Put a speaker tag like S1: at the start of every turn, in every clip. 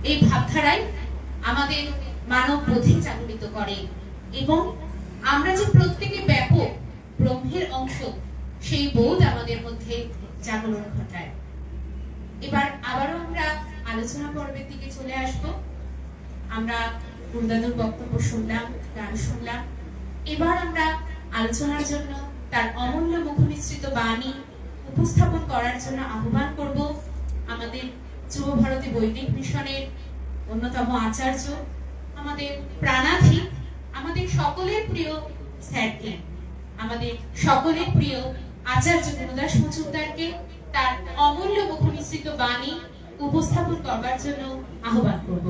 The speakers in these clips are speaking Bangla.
S1: এই ভাবধারায় আমাদের মানব বোধে জাগরিত করে এবং আমরা যে প্রত্যেকে ব্যাপক ব্রহ্মের অংশ সেই বোধ আমাদের মধ্যে জাগরণ ঘটায়। এবার আবারও আমরা আলোচনা পর্বের দিকে চলে আসব। আমরা গুরুদাদুর বক্তব্য শুনলাম, গান শুনলাম। এবার আমরা আলোচনার জন্য তার অমূল্য মুখনিসৃত বাণী উপস্থাপন করার জন্য আহ্বান করব আমাদের যুব ভারতী বৈদিক মিশনের অন্যতম আচার্য, আমাদের প্রাণাধী, আমাদের সকলের প্রিয় স্যারকে, আমাদের সকলের প্রিয় আচার্য গুরুদাস মজুমদারকে তার অমূল্য মুখনিসৃত বাণী উপস্থাপন করবার জন্য আহ্বান করব।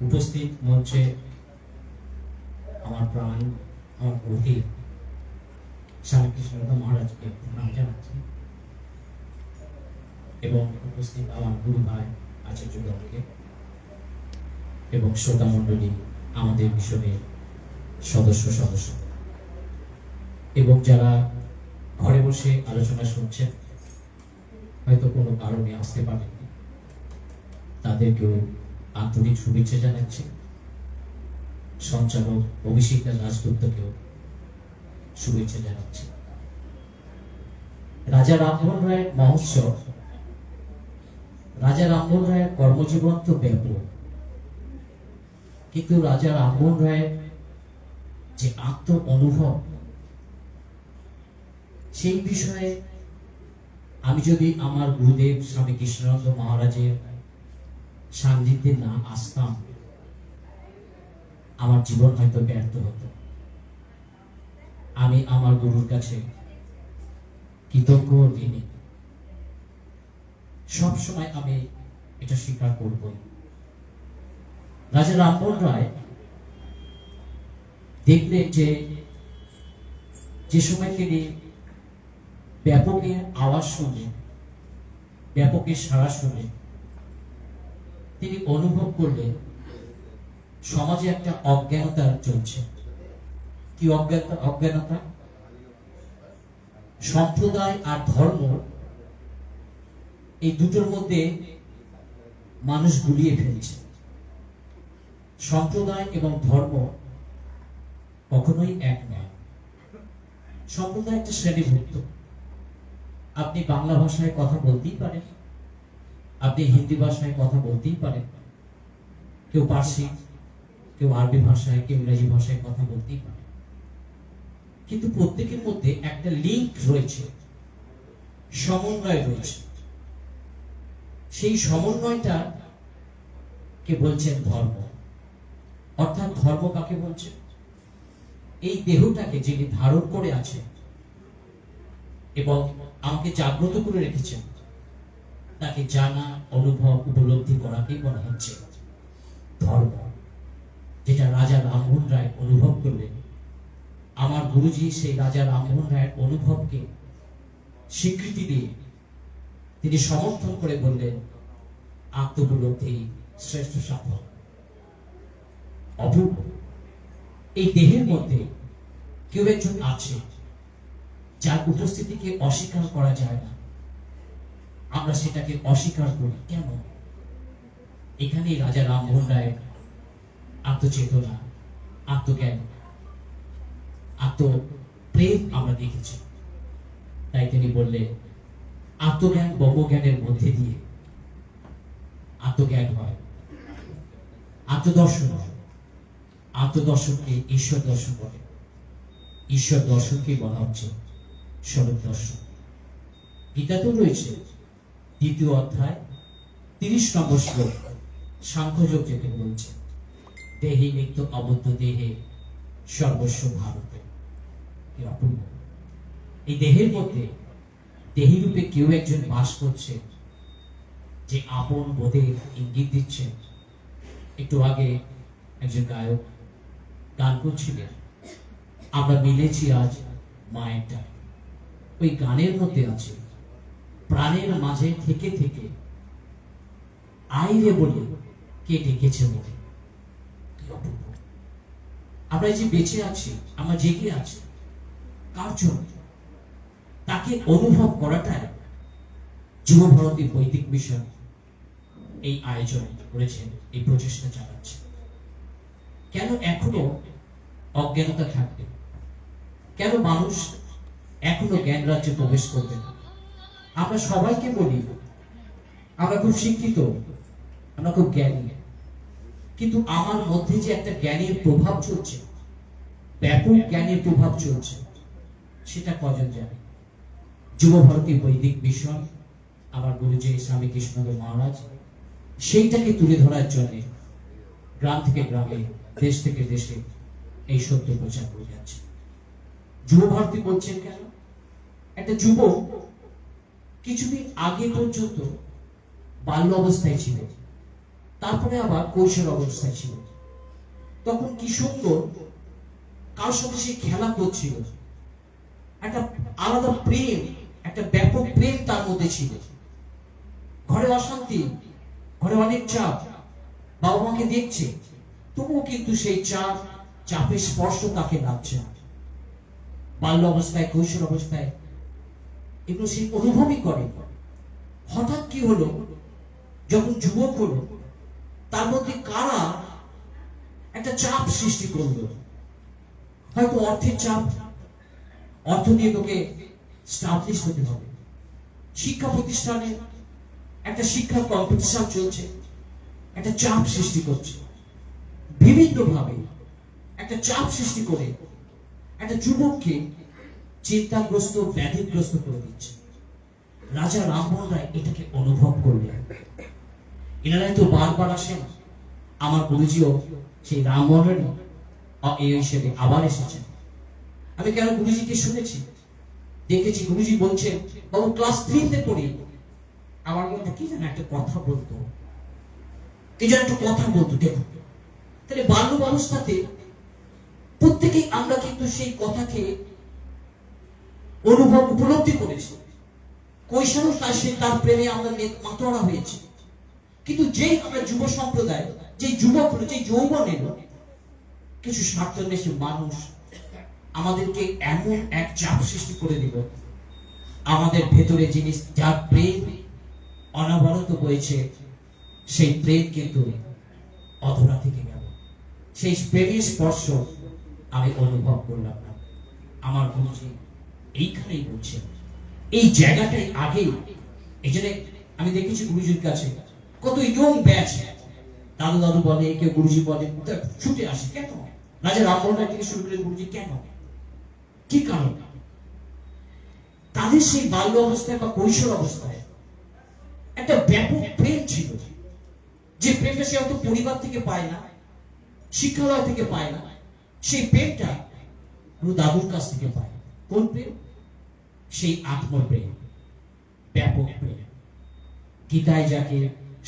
S2: উপস্থিত মঞ্চে আমার প্রাণ, আমার গতি স্বামী কৃষ্ণনাথ মহারাজকে প্রণাম জানাচ্ছি এবং উপস্থিত আমার গুরু ভাই আচার্যগণকে এবং শ্রোতা মণ্ডলী, আমাদের মিশনের সদস্য এবং যারা ঘরে বসে আলোচনা শুনছেন, হয়তো কোনো কারণে আসতে পারেননি, তাদেরকেও আন্তরিক শুভেচ্ছা জানাচ্ছি। সঞ্চালক অভিষেক রাজদূতকেও শুভেচ্ছা জানাচ্ছি। রাজা রামমোহন রায়ের মহোৎসব, রাজা রামমোহন রায়ের কর্মজীবন তো ব্যাপক, কিন্তু রাজা রামমোহন রায়ের যে আত্ম অনুভব, সেই বিষয়ে আমি যদি আমার গুরুদেব স্বামী কৃষ্ণানন্দ মহারাজের সান্নিধ্যে না আসতাম, আমার জীবন হয়তো ব্যর্থ হতো। আমি আমার গুরুর কাছে কৃতজ্ঞ ঋণী, সবসময় আমি এটা স্বীকার করবই। রাজা রামমোহন রায় দেখলেন যে সময় তিনি ব্যাপকের আওয়াজ শুনে, ব্যাপকের সাড়া শুনে তিনি অনুভব করলেন সমাজে একটা অজ্ঞানতা চলছে। কি অজ্ঞানতা? সম্প্রদায় আর ধর্ম, এই দুটোর মধ্যে মানুষ গুলিয়ে ফেলছে। সম্প্রদায় এবং ধর্ম কখনোই এক নয়। সম্প্রদায় একটা শ্রেণীভুক্ত। আপনি বাংলা ভাষায় কথা বলতেই পারেন, আপনি হিন্দি ভাষায় কথা বলতেই পারেন, কেউ পার্সি, কেউ আরবি ভাষায়, কেউ ইংরেজি ভাষায় কথা বলতেই পারে, কিন্তু প্রত্যেকের মধ্যে একটা লিঙ্ক রয়েছে, সমন্বয় রয়েছে। সেই সমন্বয়টা কে বলছেন ধর্ম। অর্থাৎ ধর্ম কাকে বলছে? এই দেহটাকে যিনি ধারণ করে আছে এবং আমাকে জাগ্রত করে রেখেছেন, তাকে জানা, অনুভব, উপলব্ধি করাকেই বলা হচ্ছে ধর্ম। যেটা রাজা রামমোহন রায় অনুভব করলেন, আমার গুরুজি সেই রাজা রামমোহন রায়ের অনুভবকে স্বীকৃতি দিয়ে তিনি সমর্থন করে বললেন, আত্মোপলব্ধি শ্রেষ্ঠ সাধন। অপূর্ব। এই দেহের মধ্যে কেউ একজন আছে যার উপস্থিতিকে অস্বীকার করা যায় না। আমরা সেটাকে অস্বীকার করি কেন? এখানেই রাজা রামমোহন রায়ের আত্মচেতনা, আত্মজ্ঞান, আত্মপ্রেম আমরা দেখেছি। তাই তিনি বললেন, আত্মজ্ঞান ব্রহ্মজ্ঞানের মধ্যে দিয়ে আত্মজ্ঞান হয়, আত্মদর্শন হয়। আত্মদর্শনকে ঈশ্বর দর্শন বলে। ঈশ্বর দর্শনকে বলা হচ্ছে স্বরূপ দর্শন। গীতাতেও রয়েছে 2য় অধ্যায় 30 নম্বর শ্লোক, সাংখ্যযোগ যেটা বলছে, দেহি নিত্য অবদ্ধ দেহে সর্বস্ব ভারতে। এই দেহের মধ্যে দেহী রূপে কেউ একজন বাস করছে, যে আপন বোধের ইঙ্গিত দিচ্ছে। একটু আগে একজন গায়ক গান করছিলেন, আমরা মিলেছি আজ মায়ের ডাকে। ওই গানের মধ্যে আছে, প্রাণের মাঝে থেকে থেকে আইরে বলে কে ডেকেছে বলে। কি অপূর্ব! আমরা যে বেঁচে আছি, আমরা জেগে আছি কার জন্য? তাকে অনুভব করাটাই যুবভারতী বৈদিক মিশন এই আয়োজন করেছেন, এই প্রচেষ্টা চালাচ্ছে। কেন এখনো অজ্ঞানতা থাকবে? কেন মানুষ এখনো জ্ঞান রাজ্যে প্রবেশ করবে না? আমরা সবাইকে বলি আমরা খুব শিক্ষিত, আমরা খুব জ্ঞানী, কিন্তু আমার মধ্যে যে একটা জ্ঞানের প্রভাব চলছে, ব্যাপক জ্ঞানের প্রভাব চলছে, সেটা কজন জানে? যুবভারতী বৈদিক মিশন, আমার গুরুজি স্বামী কৃষ্ণদেব মহারাজ সেইটাকে তুলে ধরার জন্য গ্রাম থেকে গ্রামে, দেশ থেকে দেশে এই সত্য প্রচার করে যাচ্ছে। যুবভারতী বলছেন কেন? একটা যুবক কিছুদিন আগে পর্যন্ত বাল্য অবস্থায় ছিল, তারপরে আবার কৈশোর অবস্থায় ছিল। তখন কি সুন্দর কার সাথে সে খেলা করছিল, একটা আলাদা প্রেম, একটা ব্যাপক প্রেম তার মধ্যে ছিল। ঘরে অশান্তি, ঘরে অনেক চাপ, বাবা মাকে দেখছে, তবুও কিন্তু সেই চাপের স্পর্শ তাকে লাগছে না। বাল্য অবস্থায়, কৈশোর অবস্থায় এগুলো সে অনুভবই করে। হঠাৎ কি হলো, যখন যুবক হলো, তার মধ্যে কারা একটা চাপ সৃষ্টি করলো। হয়তো অর্থের চাপ, অর্থ দিয়ে তোকে স্টাবলিশ হতে হবে। শিক্ষা প্রতিষ্ঠানে একটা শিক্ষা কম্পিটিশন চলছে, একটা চাপ সৃষ্টি করছে। বিভিন্ন ভাবে একটা চাপ সৃষ্টি করে একটা যুবককে চিন্তাগ্রস্ত, ব্যাধিগ্রস্ত করে দিচ্ছে। রাজা রামমোহন রায় এটাকে অনুভব করলেন। এনারাই তো বারবার আসেন, আমার গুরুজিও সেই রামমোহনের এই হিসেবে আবার এসেছেন। আমি কেন গুরুজিকে শুনেছি, দেখেছি, গুরুজি বলছেন, বাবু ক্লাস 3-তে পড়ি, আমার মধ্যে কি যেন একটা কথা বলতো, কি যেন একটা কথা বলতো। দেখুন, তাহলে বাল্য অবস্থাতে প্রত্যেকেই আমরা কিন্তু সেই কথাকে অনুভব, উপলব্ধি করেছি। কৈশোর তার প্রেমে আমরা মাতোয়ারা হয়েছি। কিন্তু যেই আমরা যুব সম্প্রদায়, যে যুবক হলো, যে যৌবন এলো, কিছু স্বার্থান্বেষী মানুষ আমাদেরকে এমন এক চাপ সৃষ্টি করে দিল, আমাদের ভেতরে জিনিস, যার প্রেম অনবরত বইছে, সেই প্রেম কিন্তু অধরা থেকে গেল। সেই প্রেমের স্পর্শ আমি অনুভব করলাম না। আমার গুরুজি এইখানেই বলছেন, এই জায়গাটাই আগে। এই জন্য আমি দেখেছি গুরুজির কাছে কত ইয়ং ব্যাচ, দাদু দাদু বলে, কেউ গুরুজি বলে, ছুটে আসে। কেন? রাজা রামমোহন রায় থেকে শুরু করে গুরুজি, কেন? কি কারণ? তাদের সেই বাল্য অবস্থায় বা কৈশোর অবস্থায় একটা ব্যাপক প্রেম ছিল, যে প্রেমটা সে হয়তো পরিবার থেকে পায় না, শিক্ষালয় থেকে পায় না। সেই প্রেমটা দাদুর কাছ থেকে পায়। কোন প্রেম? সেই আত্মপ্রেম, ব্যাপক প্রেম। গীতায় যাকে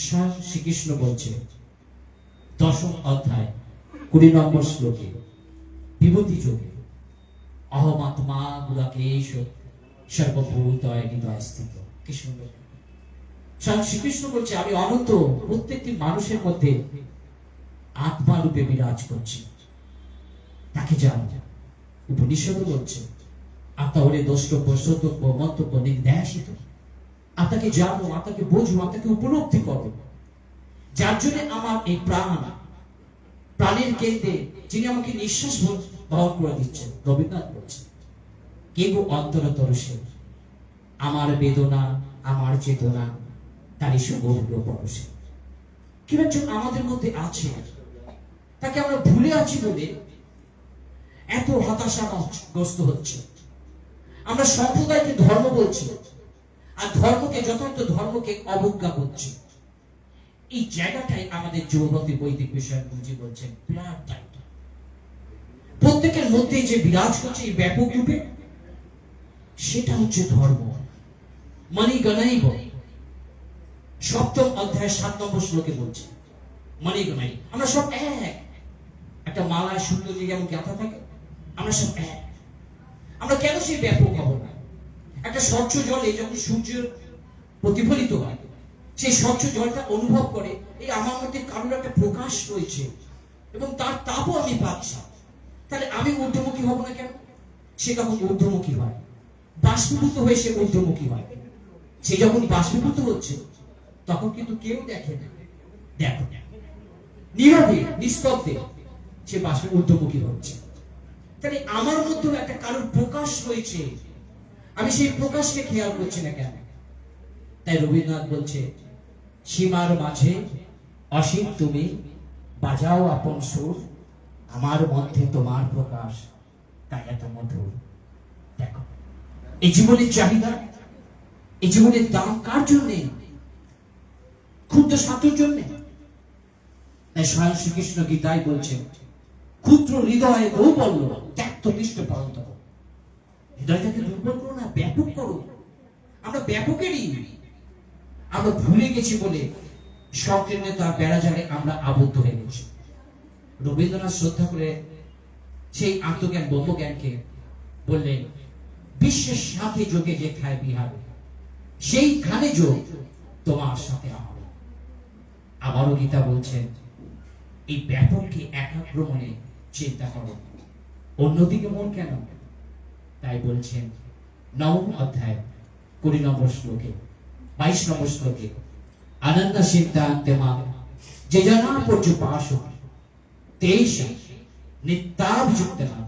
S2: স্বয়ং শ্রীকৃষ্ণ বলছে, 10ম অধ্যায় 20 নম্বর শ্লোকে, বিভূতি যোগে অহমাত্মা গুরাকেশ সর্বভূতয় হৃদয় স্থিত। কি সুন্দর! স্বয়ং শ্রীকৃষ্ণ বলছে, আমি অনন্ত প্রত্যেকটি মানুষের মধ্যে আত্মা রূপে বিরাজ করছি, তাকে জানো। উপনিষদ বলছে, আত্মা হলে দ্রষ্টব্য, শ্রোতব্য, মন্তব্য, নির্দেশিত। আত্মাকে জানো, আত্মাকে বোঝো, আত্মাকে উপলব্ধি করো। যার জন্য আমার এই প্রাণের কেন্দ্রে যিনি আমাকে নিঃশ্বাস বহন করে দিচ্ছেন, রবীন্দ্রনাথ বলছেন, কেব অন্তরতর সে, আমার বেদনা, আমার চেতনা, তারই সুগভীর পরশে। কেউ একজন আমাদের মধ্যে আছে, তাকে আমরা ভুলে আছি বলে এত হতাশাগ্রস্ত হচ্ছে। আমরা সম্প্রদায়কে ধর্ম বলছি, আর ধর্মকে, যথার্থ ধর্মকে অবজ্ঞা করছি। এই জায়গাটাই আমাদের যুবভারতী বৈদিক বিষয় গুরুজি বলছেন বিরাট দায়িত্ব। প্রত্যেকের মধ্যে যে বিরাজ করছে এই ব্যাপক রূপে, সেটা হচ্ছে ধর্ম। মানি গনাইব। সপ্তম অধ্যায় 7 নম্বর শ্লোকে বলছে মানি গনাই। আমরা সব এক। একটা মালায় সূর্য দিয়ে যেমন গাঁথা থাকে, আমরা সব এক। আমরা কেন সেই ব্যাপক হব না? একটা স্বচ্ছ জলে যখন সূর্য প্রতিফলিত হয়, সেই স্বচ্ছ জলটা অনুভব করে এই আমার মধ্যে কারোর একটা প্রকাশ রয়েছে এবং তার তাপও আমি পাচ্ছি। তাহলে আমি ঊর্ধ্বমুখী হব না কেন? সে যখন ঊর্ধ্বমুখী হয়, বাষ্পীভূত হয়ে সে ঊর্ধ্বমুখী হয়। সে যখন বাষ্পীভূত হচ্ছে তখন কিন্তু কেউ দেখে না, দেখো নীরবে নিস্তব্ধে সে বাষ্পে ঊর্ধ্বমুখী হচ্ছে। তাহলে আমার মধ্যে একটা কারোর প্রকাশ রয়েছে, আমি সেই প্রকাশকে খেয়াল করছি না কেন? তাই রবীন্দ্রনাথ বলছে, সীমার মাঝে অসীম তুমি বাজাও আপন সুর, আমার মধ্যে তোমার প্রকাশ তাই এত মধুর। দেখো এই জীবনের চাহিদা, এই জীবনের দাম কার জন্য? ক্ষুদ্র স্বার্থের জন্য? তাই স্বয়ং শ্রীকৃষ্ণ গীতায় বলছেন, ক্ষুদ্র হৃদয়ে বহু বলল ত্যাক্ত দৃষ্ট পালন। হৃদয়টাকে দুর্বল করো না, ব্যাপক করো। আমরা ব্যাপকেরই, আমরা ভুলে গেছি বলে সংকীর্ণে তার বেড়াজালে আমরা আবদ্ধ হয়ে গেছি। রবীন্দ্রনাথ শ্রদ্ধা করে সেই আত্মজ্ঞান ব্রহ্মজ্ঞানকে বললেন, বিশ্বের সাথে যোগে যে খায় বিহার, সেইখানে যোগ তোমার সাথে আমার। আবারও গীতা বলছেন, এই ব্যাপককে একাগ্র মনে চিন্তা করো, অন্যদিকে মন কেন? তাই বলছেন নবম অধ্যায় 20 নম্বর শ্লোকে, 22 নম্বর শ্লোকে, আনন্দ সিদ্ধান্তে মান যে জানা পর্যুপাস তেইশ নিত্যাভিযুক্ত নাম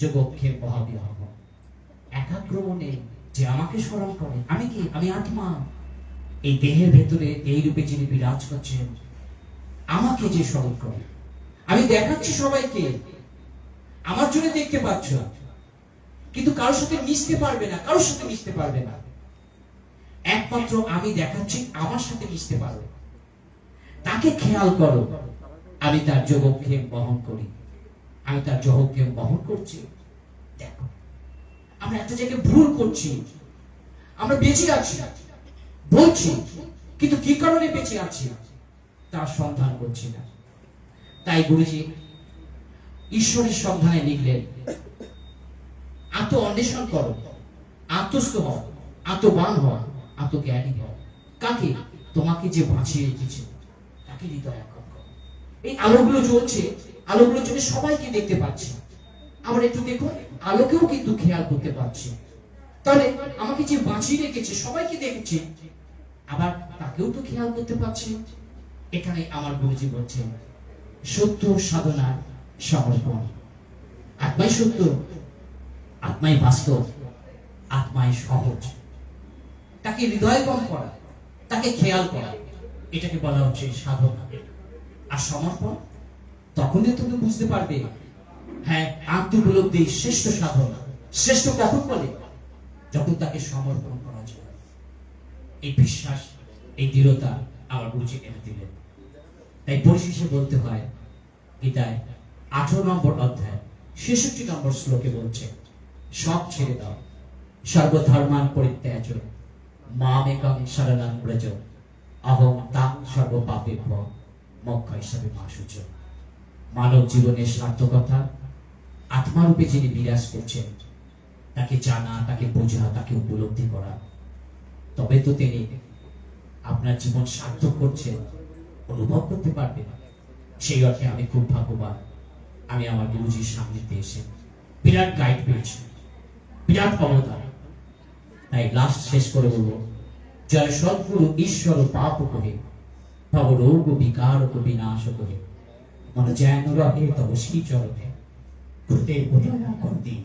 S2: যোগক্ষেপ বহাবিহ। একাগ্র মনে যে আমাকে স্মরণ করে, আমি কি? আমি আত্মা। এই দেহের ভেতরে এই রূপে যিনি বিরাজ করছেন, আমাকে যে স্মরণ করে। আমি দেখাচ্ছি সবাইকে, আমার জন্য দেখতে পাচ্ছ, কিন্তু কারোর সাথে মিশতে পারবে না, কারোর সাথে মিশতে পারবে না। একমাত্র আমি দেখাচ্ছি, আমার সাথে মিশতে পারবে। তাকে খেয়াল করো, আমি তার যোগক্ষেম বহন করি, আমি তার যোগক্ষেম বহন করছি। দেখো আমরা একটা জায়গায় ভুল করছি। আমরা বেঁচে আছি বলছি, কিন্তু কি কারণে বেঁচে আছি তার সন্ধান করছি না। তাই গুরুজি ঈশ্বরের সন্ধানে লিখলেন, আত্ম অন্বেষণ করো, আত্মস্থ হও, আত্মবান হও, আত্মজ্ঞানী হও। কাকে? তোমাকে যে বাঁচিয়ে রেখেছে তাকে হৃদয় করো। এই আলোগুলো জ্বলছে, আলোগুলো চলে সবাইকে দেখতে পাচ্ছি। আবার একটু দেখুন, আলোকেও কিন্তু খেয়াল করতে পারছি। তাহলে আমাকে যে বাঁচিয়ে রেখেছে, সবাইকে দেখেছে, আবার তাকেও তো খেয়াল করতে পারছি। এখানে আমার গুরুজি বলছেন, সত্য সাধনার সমর্পণ। আত্মাই সত্য, আত্মাই বাস্তব, আত্মাই সহজ। তাকে হৃদয়গম করা, তাকে খেয়াল করা, এটাকে বলা হচ্ছে সাধনা। আর সমর্পণ তখনই তুমি বুঝতে পারবে, হ্যাঁ আত্মোপলব্ধি শ্রেষ্ঠ সাধনা। শ্রেষ্ঠ কখন বলে? যখন তাকে সমর্পণ করা যায়। এই বিশ্বাস, এই দৃঢ়তা আমার গুরুজি এনে দিলেন। তাই পরিশেষে বলতে হয়, গীতায় 18 নম্বর অধ্যায় 66 নম্বর শ্লোকে বলছে, সব ছেড়ে দাও, সর্বধর্মান পরিত্যাজ, মামেকং শরণং ব্রজ, অহং তাং সর্বপাপেভ্য মোক্ষ হিসাবে মাসুচ। মানব জীবনের সার্থকতা আত্মারূপে যিনি বিরাজ করছেন, তাকে জানা, তাকে বোঝা, তাকে উপলব্ধি করা, তবে তো তিনি আপনার জীবন সার্থক করছেন, অনুভব করতে পারবেন। সেই অর্থে আমি খুব ভাগ্যবান, আমি আমার গুরুজির সামনেতে এসে বিরাট গাইড পেয়েছি, বিরাট অবদান। তাই লাস্ট শেষ করে বলবো, জয় সদ্গুরু ঈশ্বর পাপ কহে, ভব রোগ বিকার বিনাশ করে, মন যেন রহে তব শ্রী চরণে, ঘুরতে বোধনা কর দিন।